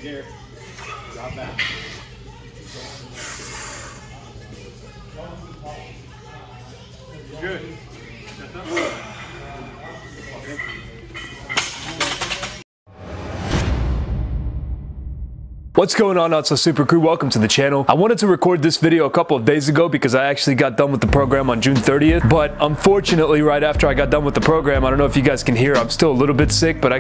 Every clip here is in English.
Here. Drop back. Good. What's going on, Not So Super Crew? Welcome to the channel. I wanted to record this video a couple of days ago because I actually got done with the program on June 30th, but unfortunately right after I got done with the program, I don't know if you guys can hear, I'm still a little bit sick, but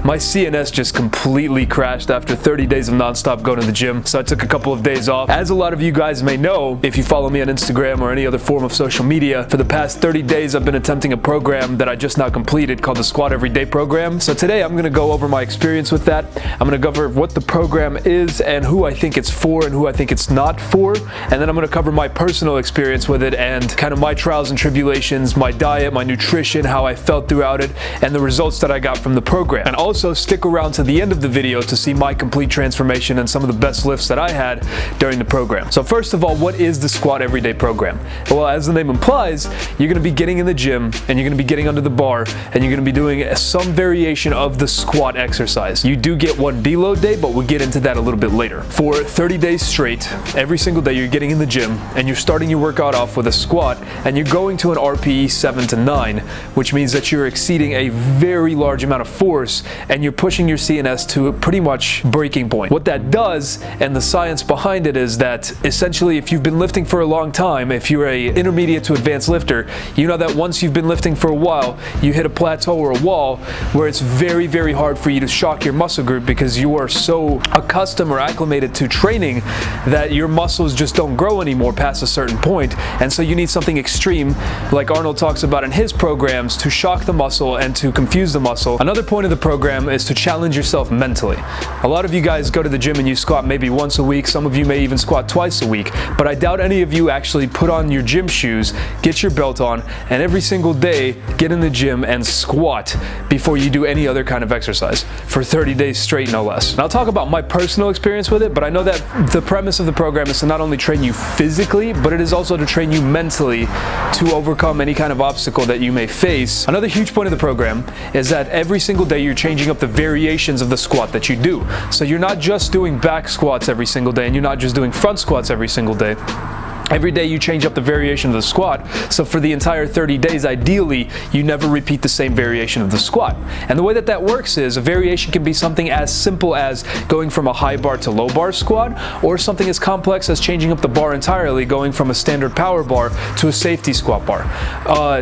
my CNS just completely crashed after 30 days of nonstop going to the gym, so I took a couple of days off. As a lot of you guys may know, if you follow me on Instagram or any other form of social media, for the past 30 days I've been attempting a program that I just now completed called the Squat Everyday program. So today I'm going to go over my experience with that. I'm going to go over what the program is and who I think it's for and who I think it's not for, and then I'm going to cover my personal experience with it and kind of my trials and tribulations, my diet, my nutrition, how I felt throughout it, and the results that I got from the program. And also stick around to the end of the video to see my complete transformation and some of the best lifts that I had during the program. So first of all, what is the Squat Everyday program? Well, as the name implies, you're going to be getting in the gym and you're going to be getting under the bar and you're going to be doing some variation of the squat exercise. You do get one deload day, but we'll get into that a little bit later. For 30 days straight, every single day you're getting in the gym and you're starting your workout off with a squat and you're going to an RPE 7 to 9, which means that you're exceeding a very large amount of force and you're pushing your CNS to a pretty much breaking point. What that does, and the science behind it, is that essentially if you've been lifting for a long time, if you're a intermediate to advanced lifter, you know that once you've been lifting for a while, you hit a plateau or a wall where it's very, very hard for you to shock your muscle group because you are so accustomed or acclimated to training that your muscles just don't grow anymore past a certain point, and so you need something extreme like Arnold talks about in his programs to shock the muscle and to confuse the muscle. Another point of the program is to challenge yourself mentally. A lot of you guys go to the gym and you squat maybe once a week, some of you may even squat twice a week, but I doubt any of you actually put on your gym shoes, get your belt on, and every single day get in the gym and squat before you do any other kind of exercise for 30 days straight, no less. And I'll talk about my personal experience with it, but I know that the premise of the program is to not only train you physically, but it is also to train you mentally to overcome any kind of obstacle that you may face. Another huge point of the program is that every single day you're changing up the variations of the squat that you do. So you're not just doing back squats every single day and you're not just doing front squats every single day. Every day you change up the variation of the squat, so for the entire 30 days, ideally, you never repeat the same variation of the squat. And the way that that works is a variation can be something as simple as going from a high bar to low bar squat, or something as complex as changing up the bar entirely, going from a standard power bar to a safety squat bar.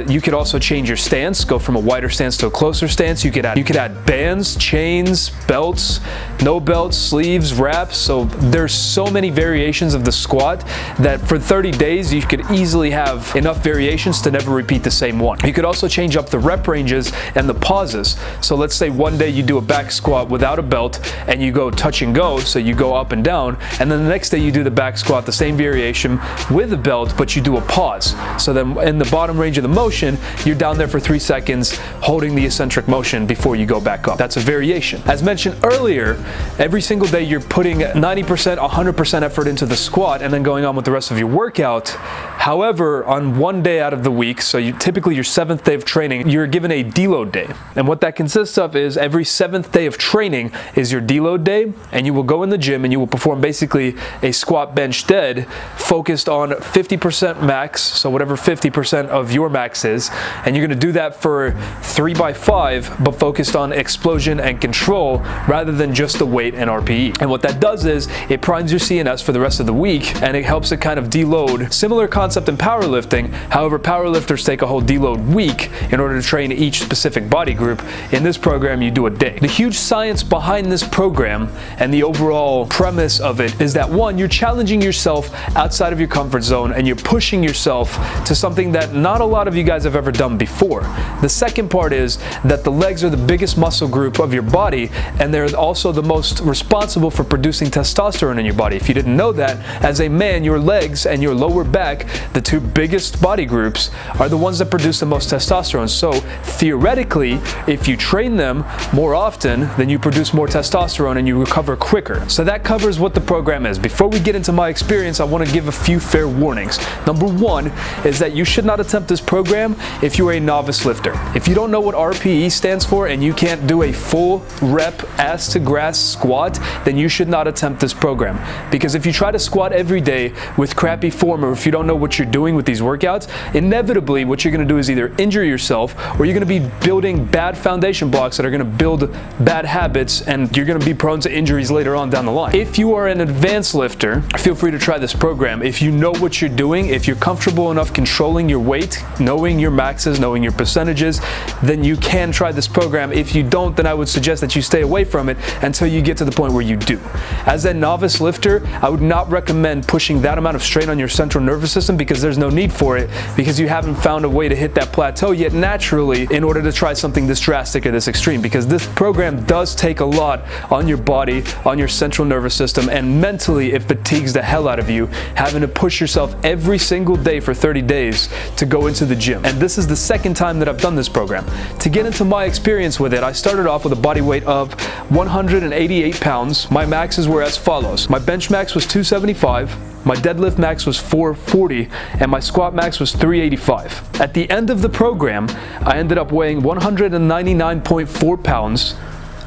You could also change your stance, go from a wider stance to a closer stance. You could add bands, chains, belts, no belts, sleeves, wraps. So there's so many variations of the squat that for 30 days you could easily have enough variations to never repeat the same one. You could also change up the rep ranges and the pauses. So let's say one day you do a back squat without a belt and you go touch and go, so you go up and down, and then the next day you do the back squat, the same variation with a belt, but you do a pause. So then in the bottom range of the motion, you're down there for 3 seconds holding the eccentric motion before you go back up. That's a variation. As mentioned earlier, every single day you're putting 90%, 100% effort into the squat and then going on with the rest of your workout. However, on one day out of the week, so typically your 7th day of training, you're given a deload day. And what that consists of is every 7th day of training is your deload day, and you will go in the gym and you will perform basically a squat bench dead focused on 50% max, so whatever 50% of your max is, and you're going to do that for 3x5, but focused on explosion and control rather than just the weight and RPE. And what that does is it primes your CNS for the rest of the week, and it helps it kind of deload. Similar concept in powerlifting, however powerlifters take a whole deload week in order to train each specific body group. In this program you do a day. The huge science behind this program and the overall premise of it is that, one, you're challenging yourself outside of your comfort zone and you're pushing yourself to something that not a lot of you guys have ever done before. The second part is that the legs are the biggest muscle group of your body, and they're also the most responsible for producing testosterone in your body. If you didn't know that, as a man, your legs and and your lower back, the two biggest body groups, are the ones that produce the most testosterone. So theoretically, if you train them more often, then you produce more testosterone and you recover quicker. So that covers what the program is. Before we get into my experience, I want to give a few fair warnings. Number one is that you should not attempt this program if you are a novice lifter. If you don't know what RPE stands for and you can't do a full rep ass to grass squat, then you should not attempt this program. Because if you try to squat every day with crappy form, or if you don't know what you're doing with these workouts, inevitably what you're going to do is either injure yourself or you're going to be building bad foundation blocks that are going to build bad habits, and you're going to be prone to injuries later on down the line. If you are an advanced lifter, feel free to try this program. If you know what you're doing, if you're comfortable enough controlling your weight, knowing your maxes, knowing your percentages, then you can try this program. If you don't, then I would suggest that you stay away from it until you get to the point where you do. As a novice lifter, I would not recommend pushing that amount of strain on your central nervous system, because there's no need for it, because you haven't found a way to hit that plateau yet naturally in order to try something this drastic or this extreme, because this program does take a lot on your body, on your central nervous system, and mentally it fatigues the hell out of you having to push yourself every single day for 30 days to go into the gym. And this is the second time that I've done this program. To get into my experience with it, I started off with a body weight of 188 pounds. My maxes were as follows. My bench max was 275, my deadlift max was 440, and my squat max was 385. At the end of the program, I ended up weighing 199.4 pounds,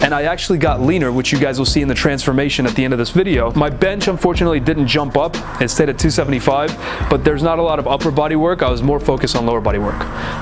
and I actually got leaner, which you guys will see in the transformation at the end of this video. My bench unfortunately didn't jump up. It stayed at 275, but there's not a lot of upper body work. I was more focused on lower body work.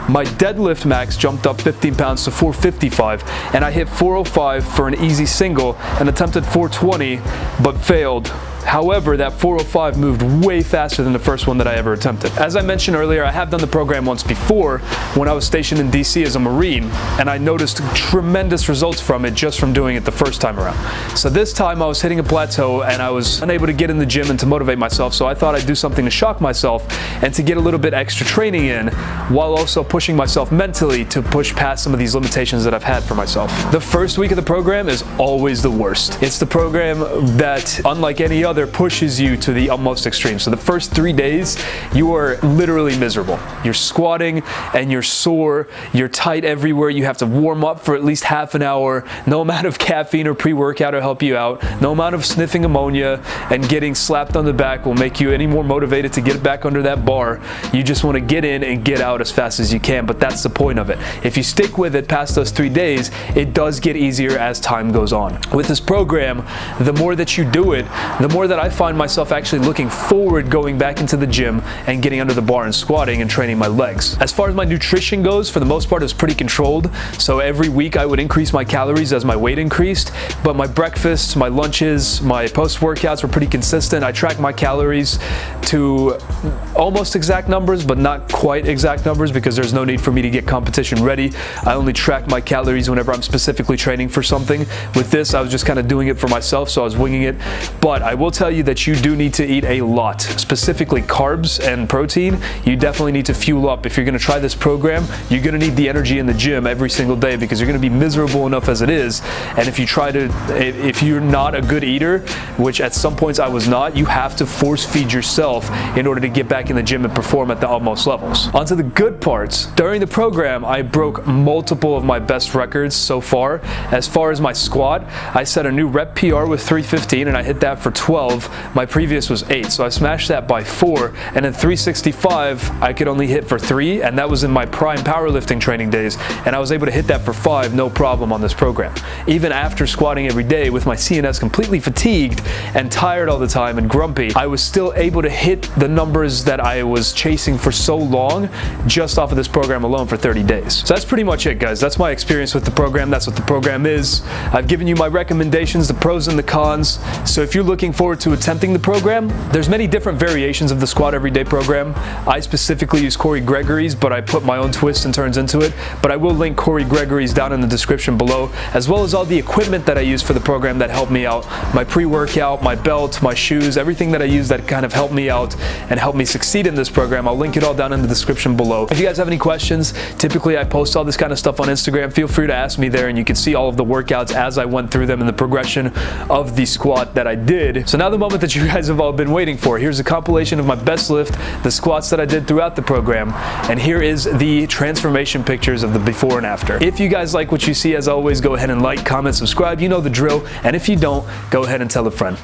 My deadlift max jumped up 15 pounds to 455, and I hit 405 for an easy single and attempted 420, but failed. However, that 405 moved way faster than the first one that I ever attempted. As I mentioned earlier, I have done the program once before when I was stationed in DC as a Marine, and I noticed tremendous results from it just from doing it the first time around. So this time I was hitting a plateau and I was unable to get in the gym and to motivate myself, so I thought I'd do something to shock myself and to get a little bit extra training in, while also pushing myself mentally to push past some of these limitations that I've had for myself. The first week of the program is always the worst. It's the program that, unlike any other, pushes you to the utmost extreme. So the first 3 days, you are literally miserable. You're squatting and you're sore, you're tight everywhere, you have to warm up for at least half an hour. No amount of caffeine or pre-workout will help you out. No amount of sniffing ammonia and getting slapped on the back will make you any more motivated to get back under that bar. You just want to get in and get out as fast as you can, but that's the point of it. If you stick with it past those 3 days, it does get easier as time goes on. With this program, the more that you do it, the more that I find myself actually looking forward going back into the gym and getting under the bar and squatting and training my legs. As far as my nutrition goes, for the most part, it was pretty controlled. So every week I would increase my calories as my weight increased, but my breakfasts, my lunches, my post-workouts were pretty consistent. I tracked my calories to almost exact numbers, but not quite exact numbers, because there's no need for me to get competition ready. I only track my calories whenever I'm specifically training for something. With this, I was just kind of doing it for myself, so I was winging it. But I will tell you that you do need to eat a lot, specifically carbs and protein. You definitely need to fuel up. If you're going to try this program, you're going to need the energy in the gym every single day, because you're going to be miserable enough as it is. And if you're not a good eater, which at some points I was not, you have to force feed yourself in order to get back in the gym and perform at the utmost levels. On to the good parts. During the program, I broke multiple of my best records so far. As far as my squat, I set a new rep PR with 315, and I hit that for 12. My previous was 8, so I smashed that by 4, and then 365 I could only hit for 3, and that was in my prime powerlifting training days, and I was able to hit that for 5 no problem on this program. Even after squatting every day with my CNS completely fatigued and tired all the time and grumpy, I was still able to hit the numbers that I was chasing for so long just off of this program alone for 30 days. So that's pretty much it, guys. That's my experience with the program. That's what the program is. I've given you my recommendations, the pros and the cons. So if you're looking forward to attempting the program, there's many different variations of the Squat Everyday program. I specifically use Corey Gregory's, but I put my own twists and turns into it. But I will link Corey Gregory's down in the description below, as well as all the equipment that I use for the program that helped me out. My pre-workout, my belt, my shoes, everything that I use that kind of helped me out and helped me succeed in this program. I'll link it all down in the description below. If you guys have any questions, typically I post all this kind of stuff on Instagram. Feel free to ask me there, and you can see all of the workouts as I went through them and the progression of the squat that I did. So now the moment that you guys have all been waiting for. Here's a compilation of my best lift, the squats that I did throughout the program, and here is the transformation pictures of the before and after. If you guys like what you see, as always, go ahead and like, comment, subscribe. You know the drill. And if you don't, go ahead and tell a friend.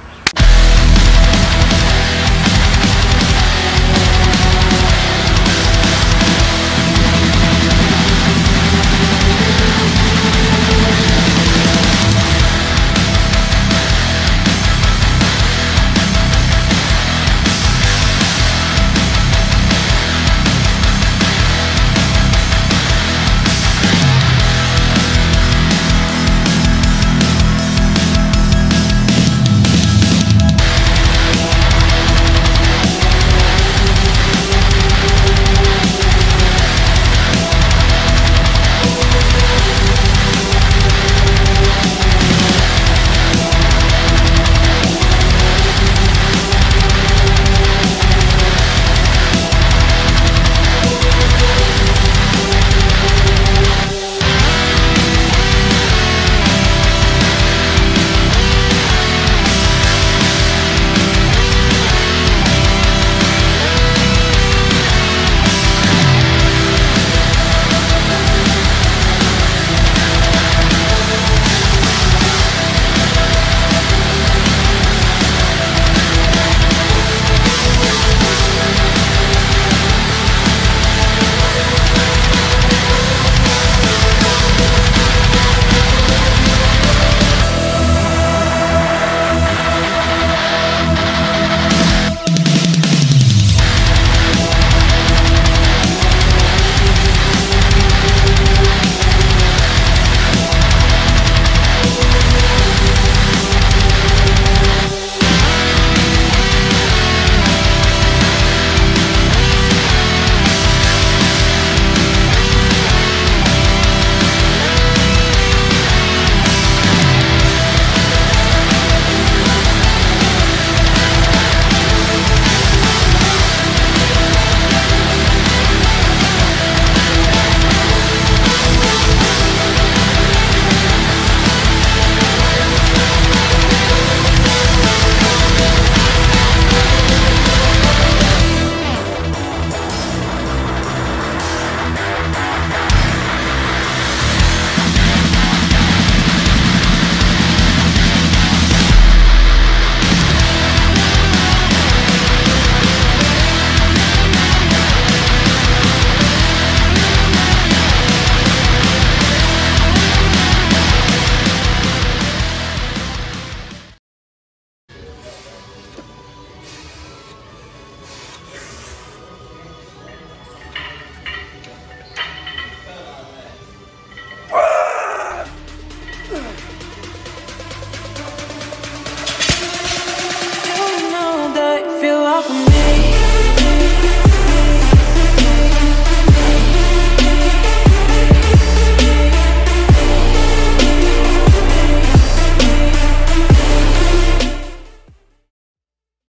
For me